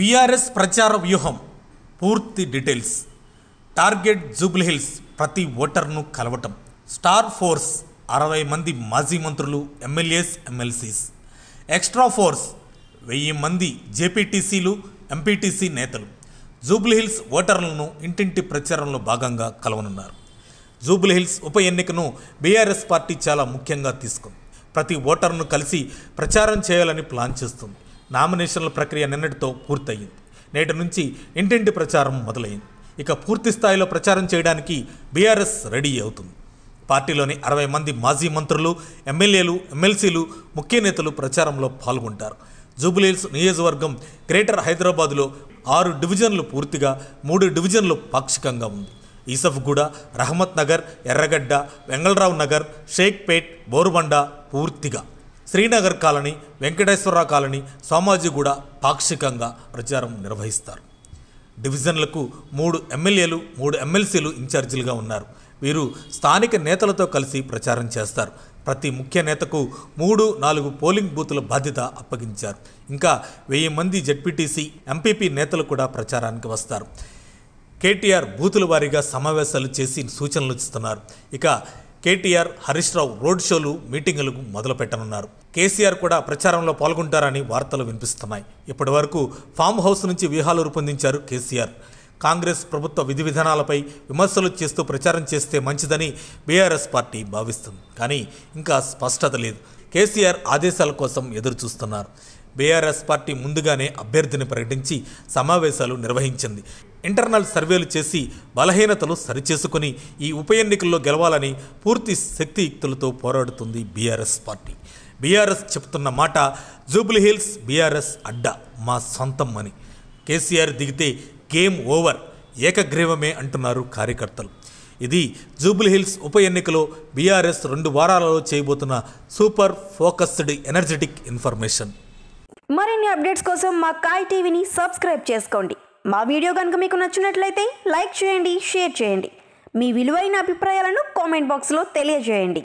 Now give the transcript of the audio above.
BRS ప్రచార వ్యూహం పూర్తి డీటెయిల్స్. టార్గెట్ జూబ్లీహిల్స్ ప్రతి ఓటర్ను కలవటం. స్టార్ ఫోర్స్ 60 మంది మాజీ మంత్రులు, ఎమ్మెల్యేస్, ఎమ్మెల్సీస్. ఎక్స్ట్రా ఫోర్స్ 1000 మంది జేపీటీసీలు, ఎంపీటీసీ నేతలు జూబ్లీహిల్స్ ఓటర్లను ఇంటింటి ప్రచారంలో భాగంగా కలవనున్నారు. జూబ్లీహిల్స్ ఉప ఎన్నికను బీఆర్ఎస్ పార్టీ చాలా ముఖ్యంగా తీసుకుంది. ప్రతి ఓటర్ను కలిసి ప్రచారం చేయాలని ప్లాన్ చేస్తుంది. నామినేషన్ల ప్రక్రియ నిన్నటితో పూర్తయింది. నేటి నుంచి ఇంటింటి ప్రచారం మొదలైంది. ఇక పూర్తి స్థాయిలో ప్రచారం చేయడానికి బీఆర్ఎస్ రెడీ అవుతుంది. పార్టీలోని 60 మంది మాజీ మంత్రులు, ఎమ్మెల్యేలు, ఎమ్మెల్సీలు, ముఖ్య నేతలు ప్రచారంలో పాల్గొంటారు. జూబ్లీహిల్స్ నియోజకవర్గం గ్రేటర్ హైదరాబాదులో 6 డివిజన్లు పూర్తిగా, 3 డివిజన్లు పాక్షికంగా ఉంది. ఈసఫ్గూడ, రహమత్ నగర్, ఎర్రగడ్డ, వెంగళరావు నగర్, షేక్పేట్, బోరుబండ పూర్తిగా, శ్రీనగర్ కాలనీ, వెంకటేశ్వరరావు కాలనీ, సోమాజిగూడ పాక్షికంగా ప్రచారం నిర్వహిస్తారు. డివిజన్లకు 3 ఎమ్మెల్యేలు, 3 ఎమ్మెల్సీలు ఇన్ఛార్జీలుగా ఉన్నారు. వీరు స్థానిక నేతలతో కలిసి ప్రచారం చేస్తారు. ప్రతి ముఖ్య నేతకు 3-4 పోలింగ్ బూతుల బాధ్యత అప్పగించారు. ఇంకా 1000 మంది జెడ్పీటీసీ, ఎంపీపీ నేతలు కూడా ప్రచారానికి వస్తారు. కేటీఆర్ బూతుల వారీగా సమావేశాలు చేసి సూచనలు ఇస్తున్నారు. ఇక కేటీఆర్, హరీష్ రావు రోడ్ షోలు, మీటింగులకు మొదలు పెట్టనున్నారు. కేసీఆర్ కూడా ప్రచారంలో పాల్గొంటారని వార్తలు వినిపిస్తున్నాయి. ఇప్పటి వరకు ఫామ్ హౌస్ నుంచి వ్యూహాలు రూపొందించారు కేసీఆర్. కాంగ్రెస్ ప్రభుత్వ విధి విధానాలపై విమర్శలు చేస్తూ ప్రచారం చేస్తే మంచిదని బీఆర్ఎస్ పార్టీ భావిస్తుంది. కానీ ఇంకా స్పష్టత లేదు. కేసీఆర్ ఆదేశాల కోసం ఎదురు చూస్తున్నారు. బీఆర్ఎస్ పార్టీ ముందుగానే అభ్యర్థిని ప్రకటించి సమావేశాలు నిర్వహించింది. ఇంటర్నల్ సర్వేలు చేసి బలహీనతలు సరిచేసుకుని ఈ ఉప ఎన్నికల్లో గెలవాలని పూర్తి శక్తియుక్తులతో పోరాడుతుంది బీఆర్ఎస్ పార్టీ. బీఆర్ఎస్ చెప్తున్న మాట, జూబ్లీహిల్స్ బీఆర్ఎస్ అడ్డా, మా సొంతం అని. కేసీఆర్ దిగితే గేమ్ ఓవర్, ఏకగ్రీవమే అంటున్నారు కార్యకర్తలు. ఇది జూబ్లీహిల్స్ ఉప ఎన్నికలో బీఆర్ఎస్ 2 వారాలలో చేయబోతున్న సూపర్ ఫోకస్డ్ ఎనర్జెటిక్ ఇన్ఫర్మేషన్. మరిన్ని అప్డేట్స్ కోసం మా కాయ్ టీవీని సబ్స్క్రైబ్ చేసుకోండి. మా వీడియో కనుక మీకు నచ్చినట్లయితే లైక్ చేయండి, షేర్ చేయండి. మీ విలువైన అభిప్రాయాలను కామెంట్ బాక్స్లో తెలియజేయండి.